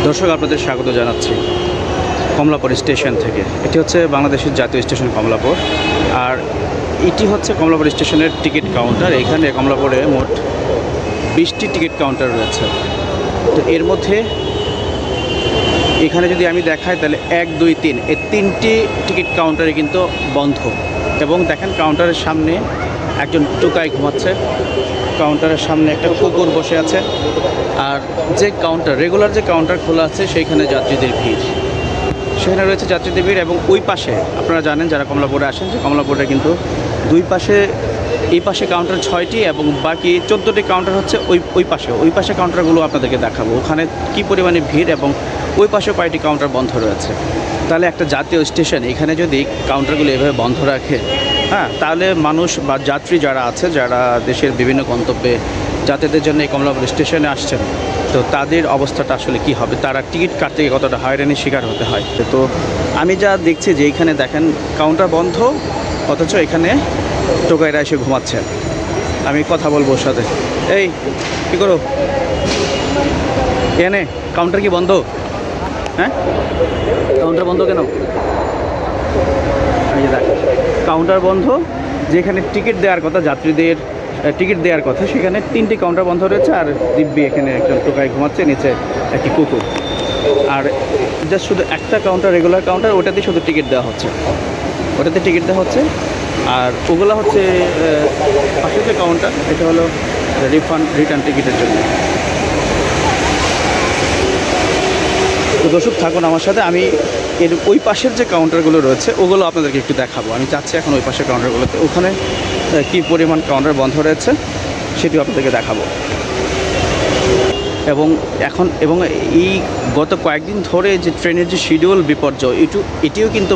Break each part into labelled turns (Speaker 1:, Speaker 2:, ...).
Speaker 1: দর্শক আপনাদের স্বাগত জানাচ্ছি কমলাপুর স্টেশন থেকে। এটি হচ্ছে বাংলাদেশের জাতীয় স্টেশন কমলাপুর, আর এটি হচ্ছে কমলাপুর স্টেশনের টিকিট কাউন্টার। এখানে কমলাপুরে মোট 20টি টিকিট কাউন্টার রয়েছে। তো এর মধ্যে এখানে যদি আমি দেখাই তাহলে 1, 2, 3 এই 3টি টিকিট কাউন্টারে কিন্তু বন্ধ। এবং দেখেন কাউন্টারের সামনে একজন টোকাই ঘুমাচ্ছে, কাউন্টারের সামনে একটা কুকুর বসে আছে, আর যে কাউন্টার রেগুলার যে কাউন্টার খোলা আছে সেইখানে যাত্রীদের ভিড়, সেখানে রয়েছে যাত্রীদের ভিড়। এবং ওই পাশে আপনারা জানেন যারা কমলাপুরে আসেন যে কমলাপুরে কিন্তু দুই পাশে, এই পাশে কাউন্টার 6টি এবং বাকি 14টি কাউন্টার হচ্ছে ওই পাশে কাউন্টারগুলো আপনাদেরকে দেখাবো ওখানে কি পরিমাণে ভিড়, এবং ওই পাশে কয়েকটি কাউন্টার বন্ধ রয়েছে। তাহলে একটা জাতীয় স্টেশন এখানে যদি কাউন্টারগুলো এভাবে বন্ধ রাখে, তাহলে মানুষ বা যাত্রী যারা আছে, যারা দেশের বিভিন্ন গন্তব্যে যাত্রীদের জন্য এই কমলাপুর স্টেশনে আসছেন, তো তাদের অবস্থাটা আসলে কি হবে, তারা টিকিট কাটতে গিয়ে কতটা হয়রানির শিকার হতে হয়। তো আমি যা দেখছি যে এইখানে দেখেন কাউন্টার বন্ধ, অথচ এখানে টোকাইরা এসে ঘুমাচ্ছেন। আমি কথা বলবো ওর সাথে। এই কী করো এনে? কাউন্টার কি বন্ধ? হ্যাঁ, কাউন্টার বন্ধ কেন? এই যে দেখ কাউন্টার বন্ধ, যেখানে টিকিট দেওয়ার কথা, যাত্রীদের টিকিট দেওয়ার কথা, সেখানে 3টি কাউন্টার বন্ধ রয়েছে। আর দিব্যি এখানে একজন টোকাই ঘুমাচ্ছে, নিচে একটি কুকুর। আর জাস্ট শুধু একটা কাউন্টার, রেগুলার কাউন্টার, ওটাতে শুধু টিকিট দেওয়া হচ্ছে, ওটাতে টিকিট দেওয়া হচ্ছে। আর ওগুলো হচ্ছে পাশে যে কাউন্টার, এটা হলো রিটার্ন টিকিটের জন্য। তো দর্শক থাকুন আমার সাথে, আমি এর ওই পাশের যে কাউন্টারগুলো রয়েছে ওগুলো আপনাদেরকে একটু দেখাবো। আমি চাচ্ছি এখন ওই পাশের কাউন্টারগুলোতে ওখানে কী পরিমাণ কাউন্টার বন্ধ রয়েছে সেটিও আপনাদেরকে দেখাবো। এবং এই গত কয়েকদিন ধরে যে ট্রেনের যে শিডিউল বিপর্যয়, এটিও কিন্তু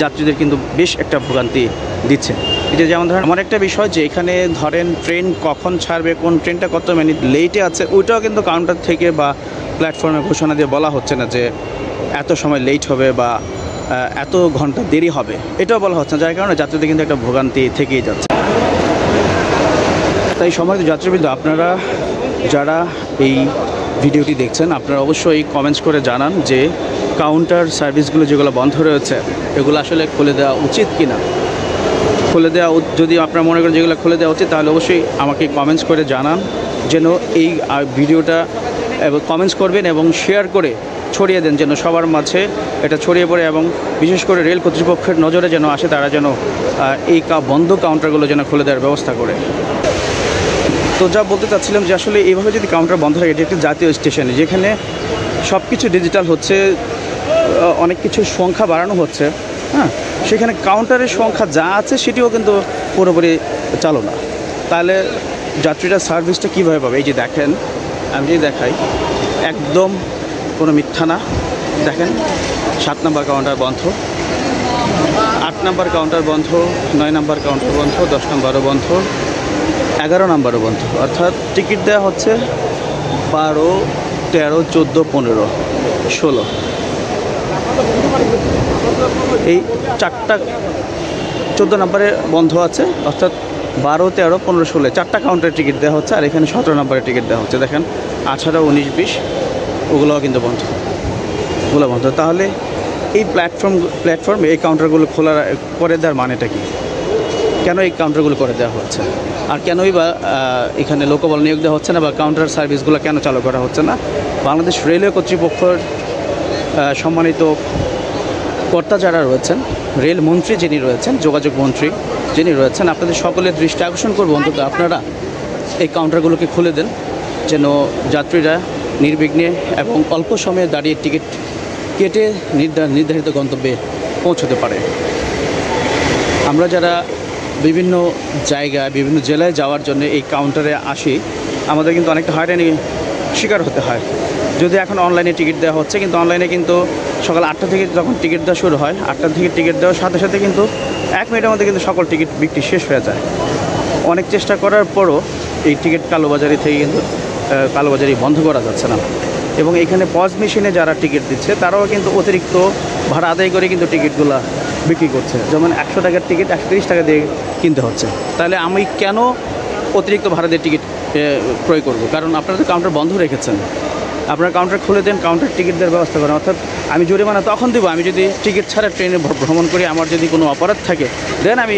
Speaker 1: যাত্রীদের কিন্তু বেশ একটা ভোগান্তি দিচ্ছে। এটা যেমন ধরেন আমার একটা বিষয় যে এখানে ধরেন ট্রেন কখন ছাড়বে, কোন ট্রেনটা কত মিনিট লেটে আছে, ওইটাও কিন্তু কাউন্টার থেকে বা প্ল্যাটফর্মে ঘোষণা দিয়ে বলা হচ্ছে না যে এত সময় লেট হবে বা এত ঘন্টা দেরি হবে, এটাও বলা হচ্ছে না, যার কারণে যাত্রীদের কিন্তু একটা ভোগান্তি থেকেই যাচ্ছে। তাই সম্মানিত যাত্রীবৃন্দ, আপনারা যারা এই ভিডিওটি দেখছেন, আপনারা অবশ্যই কমেন্টস করে জানান যে কাউন্টার সার্ভিসগুলো যেগুলো বন্ধ রয়েছে এগুলো আসলে খুলে দেওয়া উচিত কি না। খুলে দেওয়া, যদি আপনারা মনে করেন যেগুলো খুলে দেওয়া উচিত, তাহলে অবশ্যই আমাকে কমেন্টস করে জানান, যেন এই ভিডিওটা কমেন্টস করবেন এবং শেয়ার করে ছড়িয়ে দেন, যেন সবার মাঝে এটা ছড়িয়ে পড়ে, এবং বিশেষ করে রেল কর্তৃপক্ষের নজরে যেন আসে, তারা যেন এই বন্ধ কাউন্টারগুলো যেন খুলে দেওয়ার ব্যবস্থা করে। তো যা বলতে চাচ্ছিলাম যে আসলে এইভাবে যদি কাউন্টার বন্ধ থাকে, এটি একটি জাতীয় স্টেশনে যেখানে সব কিছু ডিজিটাল হচ্ছে, অনেক কিছুর সংখ্যা বাড়ানো হচ্ছে, সেখানে কাউন্টারের সংখ্যা যা আছে সেটিও কিন্তু পুরোপুরি চালু না। তাহলে যাত্রীরা সার্ভিসটা কীভাবে পাবে? এই যে দেখেন, আমি যদি দেখাই, একদম কোনো মিথ্যা না, দেখেন 7 নম্বর কাউন্টার বন্ধ, 8 নম্বর কাউন্টার বন্ধ, 9 নম্বর কাউন্টার বন্ধ, 10 নম্বরও বন্ধ, 11 নম্বরও বন্ধ। অর্থাৎ টিকিট দেওয়া হচ্ছে 12, 13, 14, 15, 16, এই 4টা, 14 নম্বরে বন্ধ আছে। অর্থাৎ 12, 13, 15, 16 4টা কাউন্টারে টিকিট দেওয়া হচ্ছে, আর এখানে 17 নম্বরে টিকিট দেওয়া হচ্ছে। দেখেন 18, 19, 20 ওগুলোও কিন্তু বন্ধ, ওগুলো বন্ধ। তাহলে এই প্ল্যাটফর্মে এই কাউন্টারগুলো খোলা করে দেওয়ার মানেটা কি? কেন এই কাউন্টারগুলো করে দেওয়া হচ্ছে? আর কেনই বা এখানে লোকবল নিয়োগ দেওয়া হচ্ছে না, বা কাউন্টার সার্ভিসগুলো কেন চালু করা হচ্ছে না? বাংলাদেশ রেলওয়ে কর্তৃপক্ষের সম্মানিত কর্তা যারা রয়েছেন, রেল মন্ত্রী যিনি রয়েছেন, যোগাযোগ মন্ত্রী যিনি রয়েছেন, আপনাদের সকলের দৃষ্টি আকর্ষণ করবো, অন্তত আপনারা এই কাউন্টারগুলোকে খুলে দেন, যেন যাত্রীরা নির্বিঘ্নে এবং অল্প সময়ে দাঁড়িয়ে টিকিট কেটে নির্ধারিত গন্তব্যে পৌঁছতে পারে। আমরা যারা বিভিন্ন জায়গায়, বিভিন্ন জেলায় যাওয়ার জন্য এই কাউন্টারে আসি, আমাদের কিন্তু অনেকটা হয়রানি শিকার হতে হয়। যদি এখন অনলাইনে টিকিট দেওয়া হচ্ছে, কিন্তু অনলাইনে কিন্তু সকাল 8টা থেকে যখন টিকিট দেওয়া শুরু হয়, 8টা থেকে টিকিট দেওয়ার সাথে সাথে কিন্তু 1 মিনিটের মধ্যে কিন্তু সকল টিকিট বিক্রি শেষ হয়ে যায়। অনেক চেষ্টা করার পরও এই টিকিট কালোবাজারি থেকে কিন্তু কালোবাজারি বন্ধ করা যাচ্ছে না। এবং এখানে পজ মেশিনে যারা টিকিট দিচ্ছে তারাও কিন্তু অতিরিক্ত ভাড়া আদায় করে কিন্তু টিকিটগুলো বিক্রি করছে। যেমন 100 টাকার টিকিট 130 টাকা দিয়ে কিনতে হচ্ছে। তাহলে আমি কেন অতিরিক্ত ভাড়া দিয়ে টিকিট ক্রয় করব? কারণ আপনারা তো কাউন্টার বন্ধ রেখেছেন। আপনারা কাউন্টার খুলে দেন, কাউন্টার টিকিট দেওয়ার ব্যবস্থা করেন। অর্থাৎ আমি জরিমানা তখন দেবো আমি যদি টিকিট ছাড়া ট্রেনে ভ্রমণ করি, আমার যদি কোনো অপরাধ থাকে, দেন আমি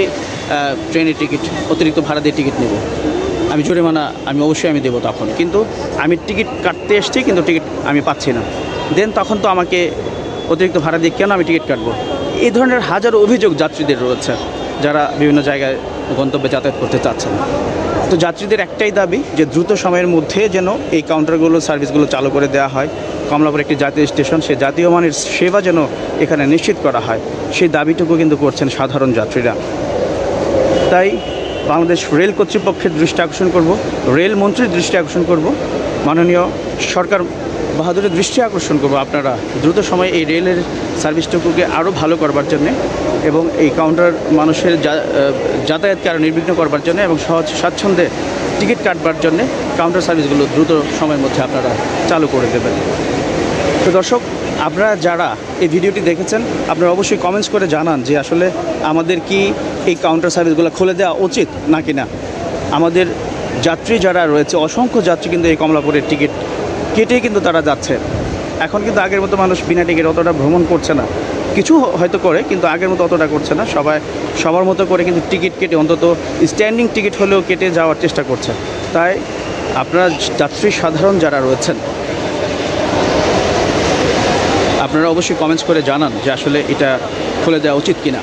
Speaker 1: ট্রেনের টিকিট অতিরিক্ত ভাড়া দিয়ে টিকিট নেব। আমি জরিমানা অবশ্যই আমি দেবো তখন। কিন্তু আমি টিকিট কাটতে এসেছি কিন্তু টিকিট আমি পাচ্ছি না, দেন তখন তো আমাকে অতিরিক্ত ভাড়া দিয়ে কেন আমি টিকিট কাটবো? এই ধরনের হাজারো অভিযোগ যাত্রীদের রয়েছে যারা বিভিন্ন জায়গায় গন্তব্যে যাতায়াত করতে চাচ্ছেন। তো যাত্রীদের একটাই দাবি যে দ্রুত সময়ের মধ্যে যেন এই কাউন্টারগুলো সার্ভিসগুলো চালু করে দেওয়া হয়। কমলাপুর একটি জাতীয় স্টেশন, সে জাতীয় মানের সেবা যেন এখানে নিশ্চিত করা হয়, সেই দাবিটুকু কিন্তু করছেন সাধারণ যাত্রীরা। তাই বাংলাদেশ রেল কর্তৃপক্ষের দৃষ্টি আকর্ষণ করব, রেল মন্ত্রীর দৃষ্টি আকর্ষণ করব, মাননীয় সরকার বাহাদুরের দৃষ্টি আকর্ষণ করব, আপনারা দ্রুত সময়ে এই রেলের সার্ভিসটুকুকে আরও ভালো করবার জন্যে এবং এই কাউন্টার মানুষের যাতায়াতকে আরও নির্বিঘ্ন করবার জন্য এবং সহজ স্বাচ্ছন্দ্যে টিকিট কাটবার জন্যে কাউন্টার সার্ভিসগুলো দ্রুত সময়ের মধ্যে আপনারা চালু করে দেবেন। তো দর্শক, আপনারা যারা এই ভিডিওটি দেখেছেন আপনারা অবশ্যই কমেন্টস করে জানান যে আসলে আমাদের কি এই কাউন্টার সার্ভিসগুলো খুলে দেওয়া উচিত নাকি না। আমাদের যাত্রী যারা রয়েছে, অসংখ্য যাত্রী কিন্তু এই কমলাপুরের টিকিট কেটেই কিন্তু তারা যাচ্ছে। এখন কিন্তু আগের মতো মানুষ বিনা টিকিট অতটা ভ্রমণ করছে না, কিছু হয়তো করে কিন্তু আগের মতো অতটা করছে না। সবাই সবার মতো করে কিন্তু টিকিট কেটে অন্তত স্ট্যান্ডিং টিকিট হলেও কেটে যাওয়ার চেষ্টা করছে। তাই আপনারা যাত্রী সাধারণ যারা রয়েছেন আপনারা অবশ্যই কমেন্টস করে জানান যে আসলে এটা খুলে দেওয়া উচিত কিনা।